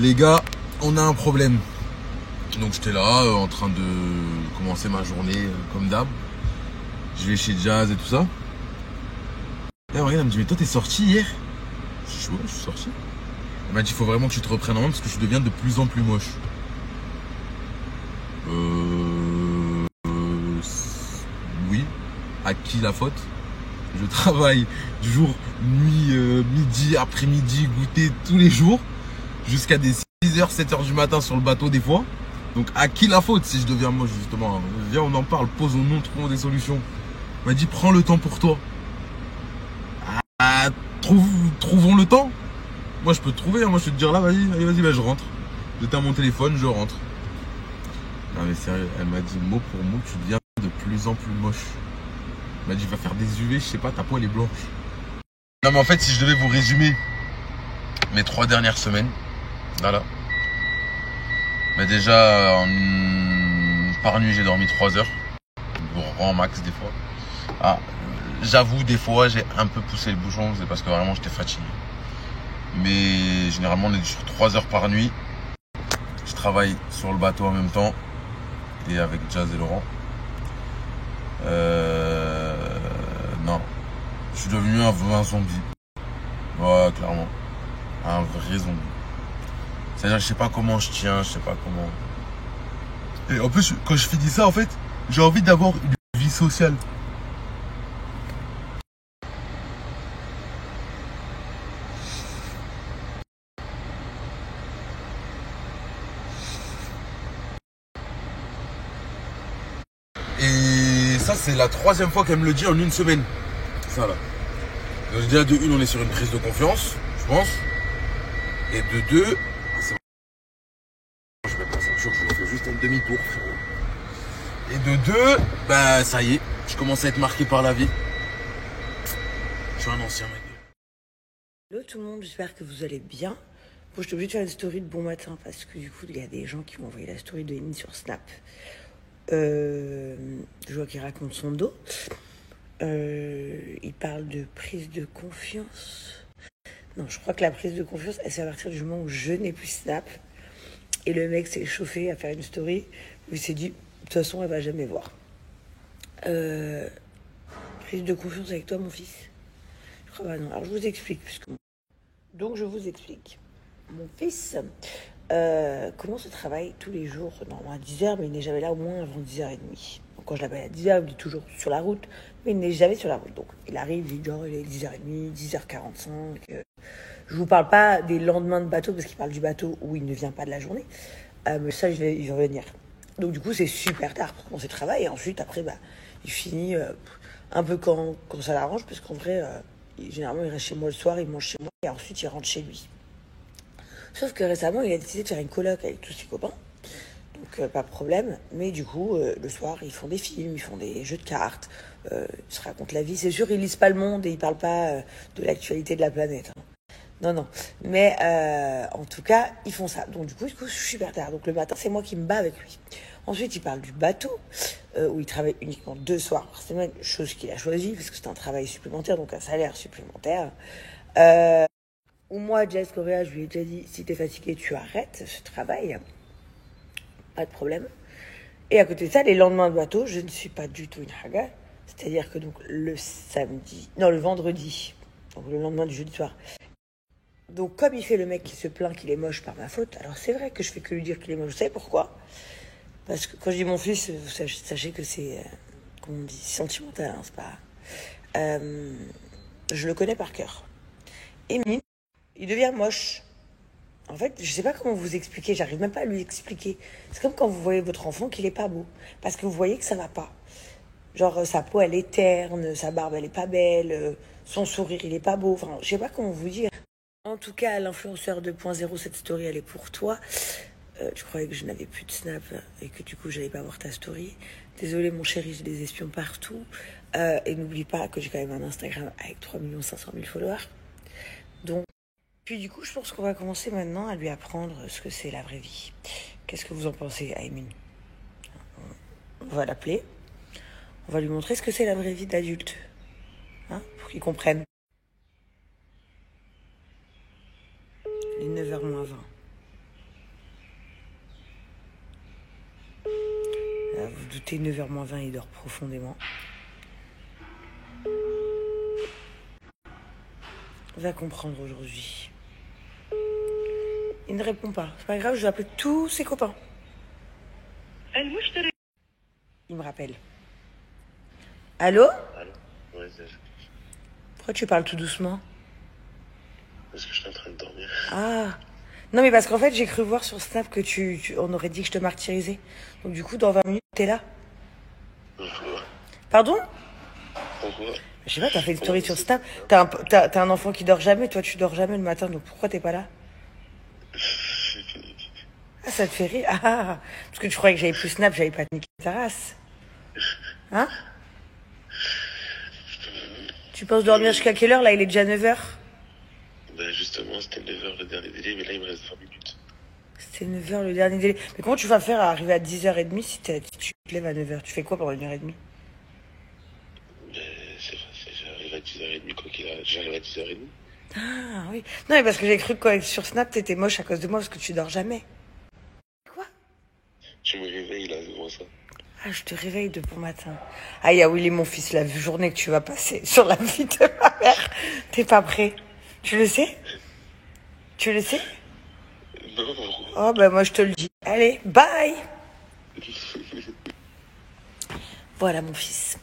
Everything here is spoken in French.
Les gars, on a un problème. Donc j'étais là, en train de commencer ma journée comme d'hab. Je vais chez Jazz et tout ça. Et regarde, elle me dit, mais toi t'es sorti hier? Je suis ouais, je suis sorti. Elle m'a dit, il faut vraiment que tu te reprennes en main parce que je deviens de plus en plus moche. Oui. À qui la faute? Je travaille du jour, nuit, midi, après-midi, goûter tous les jours. Jusqu'à des 6h, 7h du matin sur le bateau des fois. Donc à qui la faute si je deviens moche justement? Viens, on en parle, posons-nous, trouvons des solutions. Elle m'a dit, prends le temps pour toi. Ah, trouvons le temps. Moi je peux te trouver, hein. Moi je peux te dire là, vas-y, vas-y, bah, je rentre. J'éteins mon téléphone, je rentre. Non mais sérieux, elle m'a dit mot pour mot, tu deviens de plus en plus moche. Elle m'a dit, va faire des UV, je sais pas, ta peau elle est blanche. Non mais en fait, si je devais vous résumer mes 3 dernières semaines, voilà. Mais déjà, par nuit, j'ai dormi 3 heures. Grand max des fois. Ah, j'avoue, des fois, j'ai un peu poussé le bouchon, c'est parce que vraiment j'étais fatigué. Mais généralement, on est sur 3 heures par nuit. Je travaille sur le bateau en même temps. Et avec Jazz et Laurent. Non. Je suis devenu un zombie. Ouais, clairement. Un vrai zombie. C'est-à-dire, je sais pas comment je tiens, je sais pas comment. Et en plus, quand je finis ça, en fait, j'ai envie d'avoir une vie sociale. Et ça, c'est la 3e fois qu'elle me le dit en une semaine. Ça, là. Donc, déjà, de une, on est sur une prise de confiance, je pense. Et de deux, c'est bon. Je mets pas ceinture, je fais juste un demi-tour, frérot. Et de deux, bah, ça y est, je commence à être marqué par la vie. Je suis un ancien, mec. Hello tout le monde, j'espère que vous allez bien. Bon, je suis obligée de faire une story de bon matin parce que du coup, il y a des gens qui m'ont envoyé la story de Amy sur Snap. Je vois qu'il raconte son dos. Il parle de prise de confiance. Non, je crois que la prise de confiance, elle c'est à partir du moment où je n'ai plus Snap. Et le mec s'est chauffé à faire une story où il s'est dit, de toute façon, elle va jamais voir. Prise de confiance avec toi, mon fils? Je crois pas, non. Alors, je vous explique. Donc, je vous explique. Mon fils commence le travail tous les jours, normalement à 10h, mais il n'est jamais là au moins avant 10h30. Donc, quand je l'appelle à 10h, il est toujours sur la route, mais il n'est jamais sur la route. Donc, il arrive, il est 10h30, 10h45. Je vous parle pas des lendemains de bateau, parce qu'il parle du bateau où il ne vient pas de la journée. Mais ça, je vais y revenir. Donc, du coup, c'est super tard pour commencer le travail. Et ensuite, après, bah, il finit un peu quand ça l'arrange, parce qu'en vrai, généralement, il reste chez moi le soir, il mange chez moi, et ensuite, il rentre chez lui. Sauf que récemment, il a décidé de faire une coloc avec tous ses copains. Donc, pas de problème. Mais du coup, le soir, ils font des films, ils font des jeux de cartes. Ils se racontent la vie. C'est sûr, ils lisent pas le monde et ils parlent pas de l'actualité de la planète. Hein. Non, non. Mais en tout cas, ils font ça. Donc, du coup, je suis super tard. Donc, le matin, c'est moi qui me bats avec lui. Ensuite, il parle du bateau, où il travaille uniquement 2 soirs par semaine, chose qu'il a choisie, parce que c'est un travail supplémentaire, donc un salaire supplémentaire. Ou moi, Jazz Correa, je lui ai déjà dit, si t'es fatigué, tu arrêtes ce travail. Pas de problème. Et à côté de ça, les lendemains de bateau, je ne suis pas du tout une haga. C'est-à-dire que donc le vendredi, donc le lendemain du jeudi soir. Donc comme il fait le mec qui se plaint qu'il est moche par ma faute, alors c'est vrai que je fais que lui dire qu'il est moche. Vous savez pourquoi? Parce que quand je dis mon fils, vous sachez que c'est, comment on dit, sentimental, hein, c'est pas... je le connais par cœur. Émile, il devient moche. En fait, je sais pas comment vous expliquer, j'arrive même pas à lui expliquer. C'est comme quand vous voyez votre enfant qu'il est pas beau. Parce que vous voyez que ça va pas. Genre, sa peau, elle est terne, sa barbe, elle est pas belle, son sourire, il est pas beau. Enfin, je sais pas comment vous dire. En tout cas, l'influenceur 2.0, cette story, elle est pour toi. Tu croyais que je n'avais plus de Snap et que du coup, j'allais pas voir ta story. Désolé, mon chéri, j'ai des espions partout. Et n'oublie pas que j'ai quand même un Instagram avec 3 500 000 followers. Donc, puis du coup, je pense qu'on va commencer maintenant à lui apprendre ce que c'est la vraie vie. Qu'est-ce que vous en pensez, Aymin? On va l'appeler. On va lui montrer ce que c'est la vraie vie d'adulte. Hein, pour qu'il comprenne. Il est 9h moins 20. Vous vous doutez, 9h moins 20, il dort profondément. Va comprendre aujourd'hui. Il ne répond pas. C'est pas grave, je vais appeler tous ses copains. Il me rappelle. Allô? Allô? Ouais, c'est... Pourquoi tu parles tout doucement? Parce que je suis en train de dormir. Ah. Non, mais parce qu'en fait, j'ai cru voir sur Snap que on aurait dit que je te martyrisais. Donc du coup, dans 20 minutes, t'es là. Pourquoi? Pardon? Pourquoi? Je sais pas, t'as fait une story sur Snap. T'as un enfant qui dort jamais. Toi, tu dors jamais le matin. Donc pourquoi t'es pas là? C'est fini. Ah, ça te fait rire? Ah. Parce que tu croyais que j'avais plus Snap, j'avais pas niqué ta race. Hein? Tu penses dormir jusqu'à quelle heure? Là, il est déjà 9h. Bah justement, c'était 9h le dernier délai, mais là, il me reste 20 minutes. C'était 9h le dernier délai. Mais comment tu vas faire à arriver à 10h30 si tu te lèves à 9h? Tu fais quoi pendant 1h30? Mais c'est facile, j'arrive à 10h30, quoi qu'il arrive. J'arrive à 10h30. Ah oui. Non, mais parce que j'ai cru que sur Snap, t'étais moche à cause de moi parce que tu dors jamais. Quoi? Tu me réveilles, là, devant ça. Ah, je te réveille de bon matin. Ah, ya Willy, mon fils, la journée que tu vas passer sur la vie de ma mère, t'es pas prêt. Tu le sais? Tu le sais? Non. Oh, ben moi, je te le dis. Allez, bye! Voilà, mon fils.